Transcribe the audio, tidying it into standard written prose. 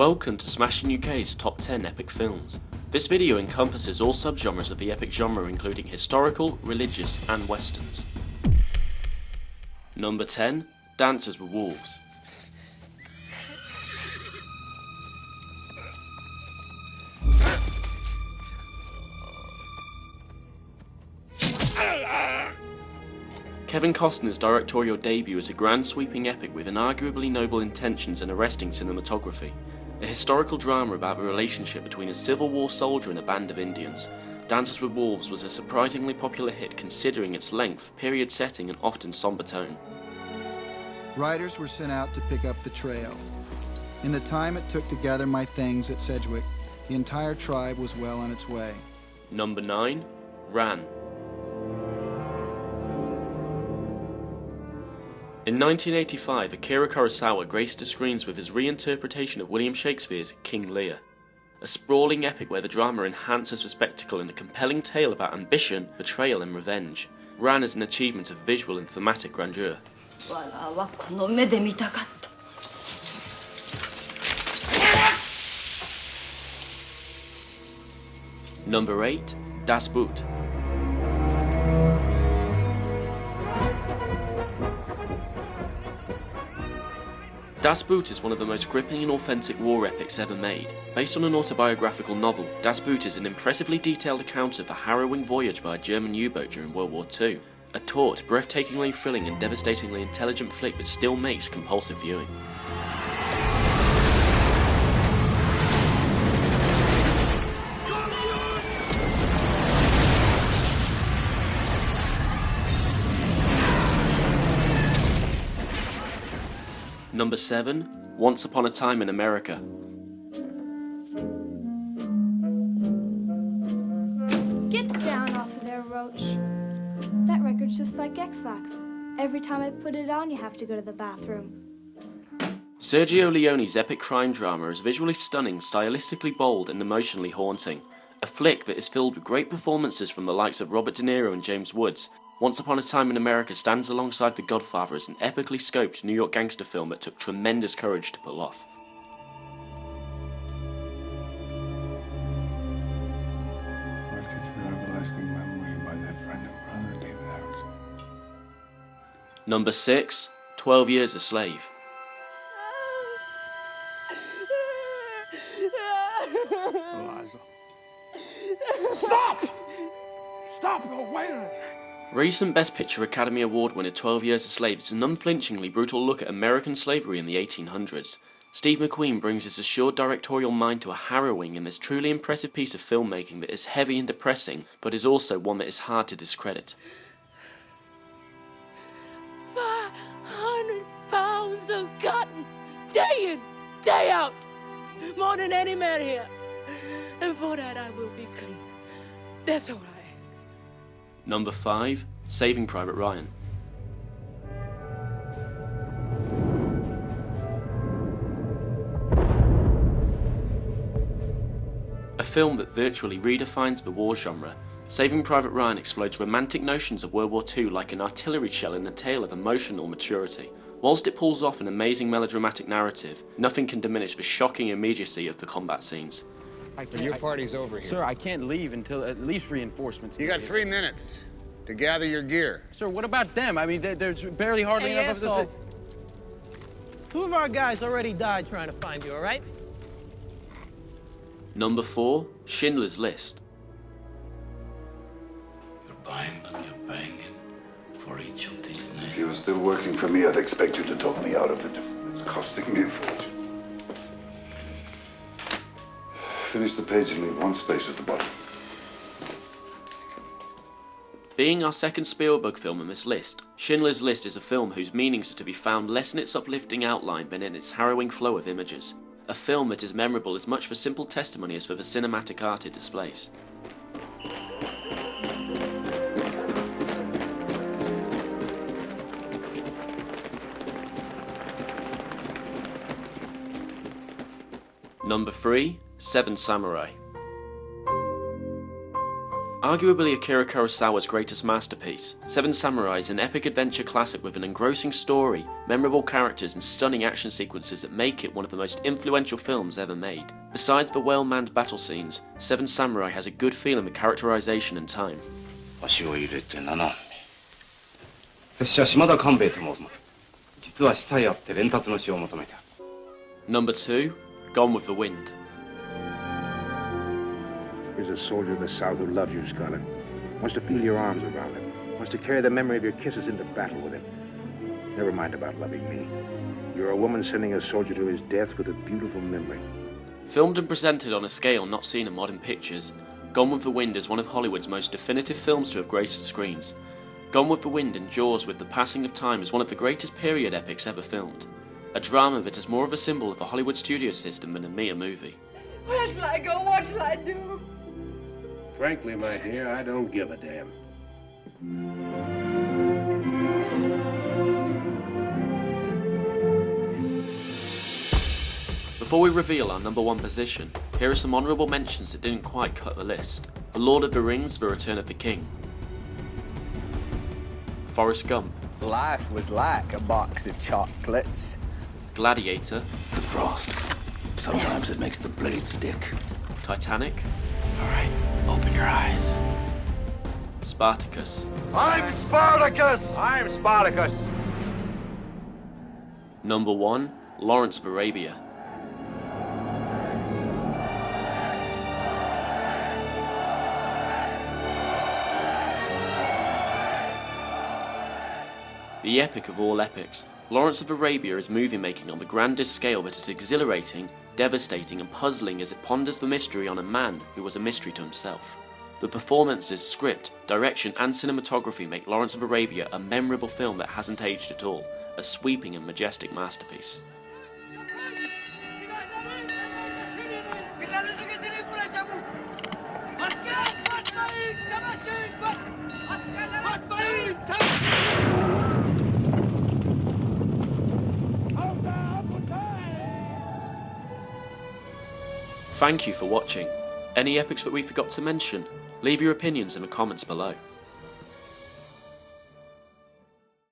Welcome to Smashing UK's Top 10 Epic Films. This video encompasses all subgenres of the epic genre, including historical, religious and westerns. Number 10. Dances with Wolves. Kevin Costner's directorial debut is a grand sweeping epic with inarguably noble intentions and arresting cinematography. A historical drama about the relationship between a Civil War soldier and a band of Indians, Dances with Wolves was a surprisingly popular hit considering its length, period setting and often somber tone. Riders were sent out to pick up the trail. In the time it took to gather my things at Sedgwick, the entire tribe was well on its way. Number 9. Ran. In 1985, Akira Kurosawa graced the screens with his reinterpretation of William Shakespeare's King Lear. A sprawling epic where the drama enhances the spectacle in a compelling tale about ambition, betrayal and revenge. Ran is an achievement of visual and thematic grandeur. Number 8. Das Boot. Das Boot is one of the most gripping and authentic war epics ever made. Based on an autobiographical novel, Das Boot is an impressively detailed account of the harrowing voyage by a German U-boat during World War II. A taut, breathtakingly thrilling and devastatingly intelligent flick that still makes compulsive viewing. Number 7. Once Upon a Time in America. Get down off of there, Roach. That record's just like X-Lax. Every time I put it on, you have to go to the bathroom. Sergio Leone's epic crime drama is visually stunning, stylistically bold and emotionally haunting. A flick that is filled with great performances from the likes of Robert De Niro and James Woods. Once Upon a Time in America stands alongside The Godfather as an epically scoped New York gangster film that took tremendous courage to pull off. Number 6. 12 Years a Slave. Eliza. Stop! Stop! Go away! Recent Best Picture Academy Award winner 12 Years a Slave is an unflinchingly brutal look at American slavery in the 1800s. Steve McQueen brings his assured directorial mind to a harrowing and this truly impressive piece of filmmaking that is heavy and depressing, but is also one that is hard to discredit. 500 pounds of cotton, day in, day out, more than any man here. And for that I will be clean. That's all I ask. Number 5. Saving Private Ryan. A film that virtually redefines the war genre, Saving Private Ryan explodes romantic notions of World War II like an artillery shell in a tale of emotional maturity. Whilst it pulls off an amazing melodramatic narrative, nothing can diminish the shocking immediacy of the combat scenes. Your party's over here. Sir, I can't leave until at least reinforcements. You got 3 minutes to gather your gear. Sir, what about them? I mean, there's barely hardly enough of this. 2 of our guys already died trying to find you, all right? Number 4. Schindler's List. You're buying them, you're paying for each of these names. If you were still working for me, I'd expect you to talk me out of it. It's costing me a fortune. Finish the page and leave 1 space at the bottom. Being our second Spielberg film in this list, Schindler's List is a film whose meanings are to be found less in its uplifting outline than in its harrowing flow of images. A film that is memorable as much for simple testimony as for the cinematic art it displays. Number 3. Seven Samurai. Arguably Akira Kurosawa's greatest masterpiece, Seven Samurai is an epic adventure classic with an engrossing story, memorable characters and stunning action sequences that make it one of the most influential films ever made. Besides the well-manned battle scenes, Seven Samurai has a good feeling of characterization and time. Number 2, Gone with the Wind. Here's a soldier in the South who loves you, Scarlett. Wants to feel your arms around him. Wants to carry the memory of your kisses into battle with him. Never mind about loving me. You're a woman sending a soldier to his death with a beautiful memory. Filmed and presented on a scale not seen in modern pictures, Gone with the Wind is one of Hollywood's most definitive films to have graced the screens. Gone with the Wind endures with the passing of time as one of the greatest period epics ever filmed. A drama that is more of a symbol of the Hollywood studio system than a mere movie. Where shall I go? What shall I do? Frankly, my dear, I don't give a damn. Before we reveal our number 1 position, here are some honourable mentions that didn't quite cut the list. The Lord of the Rings, The Return of the King. Forrest Gump. Life was like a box of chocolates. Gladiator. The frost. Sometimes it makes the blade stick. Titanic. All right, open your eyes. Spartacus. I'm Spartacus! I'm Spartacus. Number 1, Lawrence of Arabia. The epic of all epics, Lawrence of Arabia is movie making on the grandest scale that is exhilarating, devastating and puzzling as it ponders the mystery on a man who was a mystery to himself. The performances, script, direction and cinematography make Lawrence of Arabia a memorable film that hasn't aged at all, a sweeping and majestic masterpiece. Thank you for watching. Any epics that we forgot to mention? Leave your opinions in the comments below.